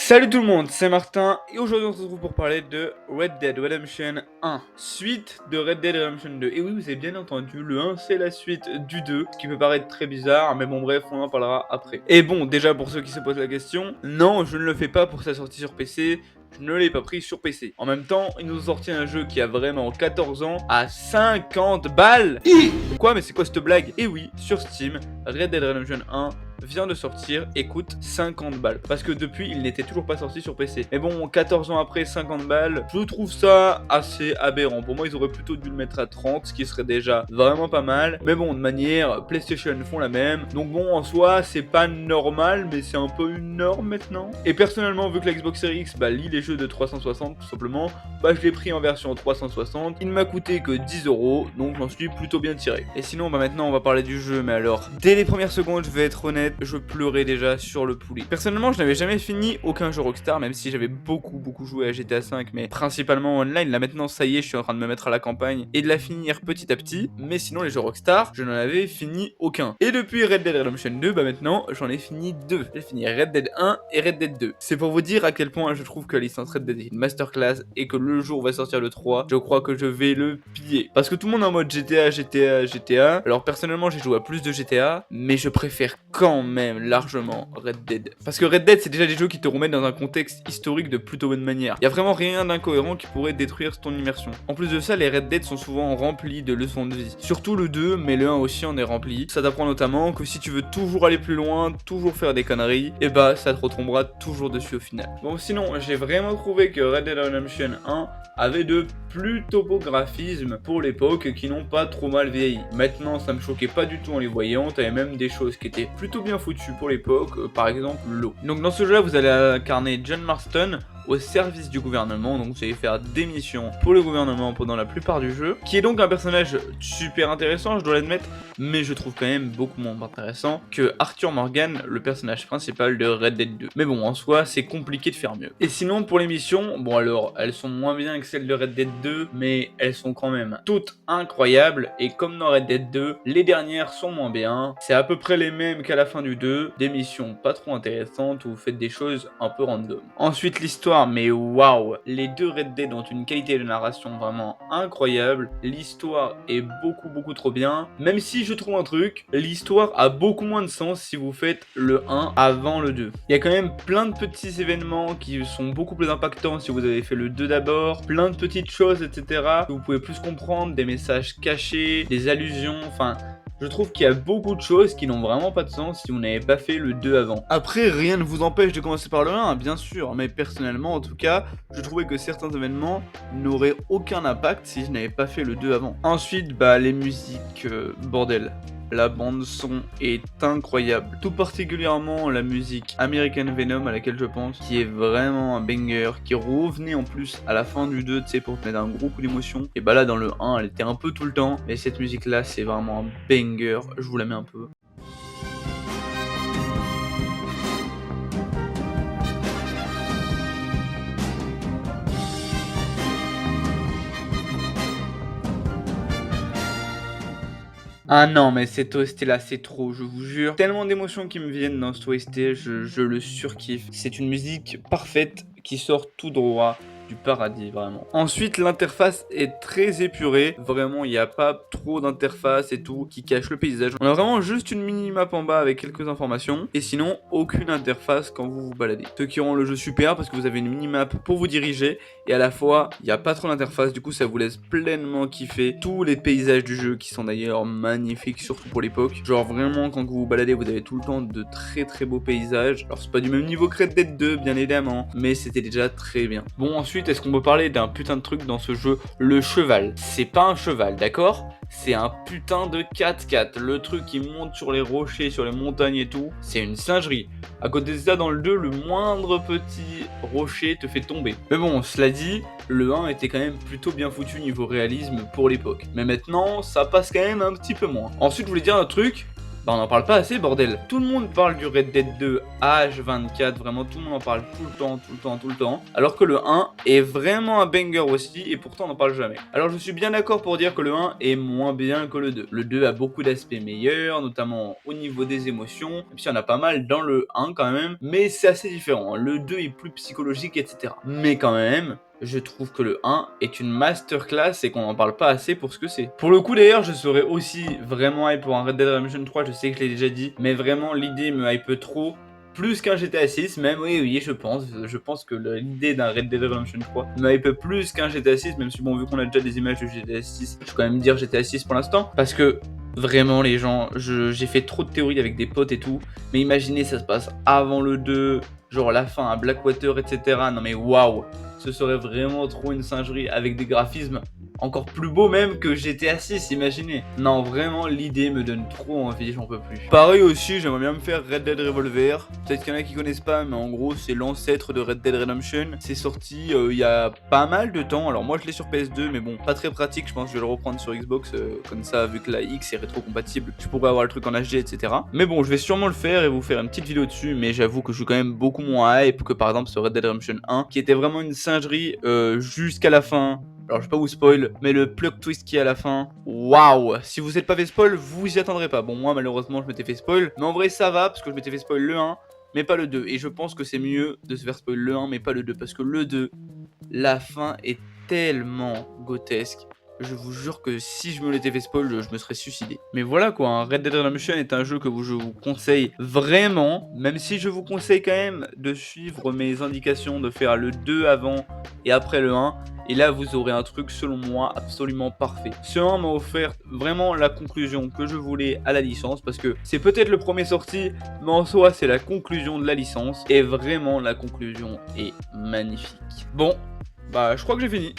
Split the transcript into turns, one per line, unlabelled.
Salut tout le monde, c'est Martin et aujourd'hui on se retrouve pour parler de Red Dead Redemption 1, suite de Red Dead Redemption 2. Et oui, vous avez bien entendu, le 1 c'est la suite du 2, ce qui peut paraître très bizarre, mais bon bref, on en parlera après. Et bon, déjà pour ceux qui se posent la question, non, je ne le fais pas pour sa sortie sur PC, je ne l'ai pas pris sur PC. En même temps, ils nous ont sorti un jeu qui a vraiment 14 ans à 50 balles. Quoi, mais c'est quoi cette blague? Et oui, sur Steam, Red Dead Redemption 1 vient de sortir et coûte 50 balles. Parce que depuis, il n'était toujours pas sorti sur PC. Mais bon, 14 ans après, 50 balles, je trouve ça assez aberrant. Pour moi, ils auraient plutôt dû le mettre à 30, ce qui serait déjà vraiment pas mal. Mais bon, de manière, PlayStation font la même. Donc bon, en soi, c'est pas normal, mais c'est un peu une norme maintenant. Et personnellement, vu que la Xbox Series X lit les jeux de 360 tout simplement, je l'ai pris en version 360. Il ne m'a coûté que 10 €, donc j'en suis plutôt bien tiré. Et sinon, maintenant, on va parler du jeu. Mais alors, dès les premières secondes, je vais être honnête, je pleurais déjà sur le poulet. Personnellement, je n'avais jamais fini aucun jeu Rockstar, même si j'avais beaucoup joué à GTA V, mais principalement online. Là maintenant, ça y est, je suis en train de me mettre à la campagne et de la finir petit à petit. Mais sinon, les jeux Rockstar, je n'en avais fini aucun. Et depuis Red Dead Redemption 2, maintenant, j'en ai fini 2. J'ai fini Red Dead 1 et Red Dead 2. C'est pour vous dire à quel point je trouve que la licence Red Dead est une masterclass et que le jour où va sortir le 3, je crois que je vais le piller. Parce que tout le monde est en mode GTA. Alors personnellement, j'ai joué à plus de GTA, mais je préfère quand même largement Red Dead. Parce que Red Dead, c'est déjà des jeux qui te remettent dans un contexte historique de plutôt bonne manière. Il y a vraiment rien d'incohérent qui pourrait détruire ton immersion. En plus de ça, les Red Dead sont souvent remplis de leçons de vie. Surtout le 2, mais le 1 aussi en est rempli. Ça t'apprend notamment que si tu veux toujours aller plus loin, toujours faire des conneries, et ça te retombera toujours dessus au final. Bon, sinon, j'ai vraiment trouvé que Red Dead Redemption 1 avait de plutôt beaux graphismes pour l'époque qui n'ont pas trop mal vieilli. Maintenant, ça me choquait pas du tout en les voyant, t'avais même des choses qui étaient plutôt bien foutues pour l'époque, par exemple l'eau. Donc dans ce jeu-là, vous allez incarner John Marston au service du gouvernement, donc vous allez faire des missions pour le gouvernement pendant la plupart du jeu, qui est donc un personnage super intéressant, je dois l'admettre, mais je trouve quand même beaucoup moins intéressant que Arthur Morgan, le personnage principal de Red Dead 2. Mais bon, en soi, c'est compliqué de faire mieux. Et sinon, pour les missions, bon alors, elles sont moins bien que celles de Red Dead 2, mais elles sont quand même toutes incroyables, et comme dans Red Dead 2, les dernières sont moins bien, c'est à peu près les mêmes qu'à la fin du 2, des missions pas trop intéressantes où vous faites des choses un peu random. Ensuite, l'histoire, mais waouh, les deux Red Dead ont une qualité de narration vraiment incroyable, l'histoire est beaucoup trop bien, même si je trouve un truc, l'histoire a beaucoup moins de sens si vous faites le 1 avant le 2. Il y a quand même plein de petits événements qui sont beaucoup plus impactants si vous avez fait le 2 d'abord, plein de petites choses, etc. que vous pouvez plus comprendre, des messages cachés, des allusions, enfin... Je trouve qu'il y a beaucoup de choses qui n'ont vraiment pas de sens si vous n'avez pas fait le 2 avant. Après, rien ne vous empêche de commencer par le 1, bien sûr, mais personnellement, en tout cas, je trouvais que certains événements n'auraient aucun impact si je n'avais pas fait le 2 avant. Ensuite, les musiques, bordel. La bande son est incroyable, tout particulièrement la musique American Venom à laquelle je pense, qui est vraiment un banger, qui revenait en plus à la fin du 2, tu sais, pour te mettre un gros coup d'émotion. Et là dans le 1, elle était un peu tout le temps, mais cette musique là c'est vraiment un banger, je vous la mets un peu. Ah non, mais cette OST là, c'est trop, je vous jure. Tellement d'émotions qui me viennent dans cette OST, je le surkiffe. C'est une musique parfaite qui sort tout droit du paradis, vraiment. Ensuite, l'interface est très épurée. Vraiment, il n'y a pas trop d'interface et tout qui cache le paysage. On a vraiment juste une mini-map en bas avec quelques informations. Et sinon, aucune interface quand vous vous baladez. Ce qui rend le jeu super parce que vous avez une mini-map pour vous diriger. Et à la fois, il n'y a pas trop d'interface. Du coup, ça vous laisse pleinement kiffer tous les paysages du jeu qui sont d'ailleurs magnifiques, surtout pour l'époque. Genre vraiment, quand vous vous baladez, vous avez tout le temps de très beaux paysages. Alors, c'est pas du même niveau que Red Dead 2, bien évidemment. Mais c'était déjà très bien. Bon, ensuite, est-ce qu'on peut parler d'un putain de truc dans ce jeu? Le cheval. C'est pas un cheval, d'accord? C'est un putain de 4x4. Le truc qui monte sur les rochers, sur les montagnes et tout, c'est une singerie. À côté de ça, dans le 2, le moindre petit rocher te fait tomber. Mais bon, cela dit, le 1 était quand même plutôt bien foutu niveau réalisme pour l'époque. Mais maintenant, ça passe quand même un petit peu moins. Ensuite, je voulais dire un truc. Bah on en parle pas assez bordel. Tout le monde parle du Red Dead 2 H24, vraiment tout le monde en parle tout le temps, tout le temps, tout le temps. Alors que le 1 est vraiment un banger aussi et pourtant on n'en parle jamais. Alors je suis bien d'accord pour dire que le 1 est moins bien que le 2. Le 2 a beaucoup d'aspects meilleurs, notamment au niveau des émotions, même s'il y en a pas mal dans le 1 quand même, mais c'est assez différent. Le 2 est plus psychologique, etc. Mais quand même, je trouve que le 1 est une masterclass et qu'on n'en parle pas assez pour ce que c'est. Pour le coup d'ailleurs, je serais aussi vraiment hype pour un Red Dead Redemption 3, je sais que je l'ai déjà dit, mais vraiment l'idée me hype trop. Plus qu'un GTA 6, même, oui, je pense. Je pense que l'idée d'un Red Dead Redemption 3 me hype plus qu'un GTA 6, même si bon, vu qu'on a déjà des images de GTA 6, je vais quand même dire GTA 6 pour l'instant, parce que vraiment les gens, j'ai fait trop de théories avec des potes et tout, mais imaginez ça se passe avant le 2, genre la fin à Blackwater, etc. Non mais waouh, ce serait vraiment trop une singerie avec des graphismes encore plus beaux même que GTA 6, imaginez. Non, vraiment, l'idée me donne trop envie, j'en peux plus. Pareil aussi, j'aimerais bien me faire Red Dead Revolver. Peut-être qu'il y en a qui connaissent pas, mais en gros, c'est l'ancêtre de Red Dead Redemption. C'est sorti il y a pas mal de temps. Alors moi, je l'ai sur PS2, mais bon, pas très pratique. Je pense que je vais le reprendre sur Xbox. Comme ça, vu que la X est rétro-compatible, je pourrais avoir le truc en HD, etc. Mais bon, je vais sûrement le faire et vous faire une petite vidéo dessus. Mais j'avoue que je suis quand même beaucoup moins hype que par exemple ce Red Dead Redemption 1, qui était vraiment une singerie jusqu'à la fin. Alors je vais pas vous spoil, mais le plot twist qui est à la fin, waouh! Si vous êtes pas fait spoil, vous y attendrez pas. Bon, moi malheureusement je m'étais fait spoil, mais en vrai ça va parce que je m'étais fait spoil le 1, mais pas le 2. Et je pense que c'est mieux de se faire spoil le 1, mais pas le 2, parce que le 2, la fin est tellement grotesque. Je vous jure que si je me l'étais fait spoil, je me serais suicidé. Mais voilà quoi, hein, Red Dead Redemption est un jeu que je vous conseille vraiment, même si je vous conseille quand même de suivre mes indications, de faire le 2 avant et après le 1. Et là, vous aurez un truc, selon moi, absolument parfait. Ce 1 m'a offert vraiment la conclusion que je voulais à la licence, parce que c'est peut-être le premier sorti, mais en soi, c'est la conclusion de la licence. Et vraiment, la conclusion est magnifique. Bon, bah, je crois que j'ai fini.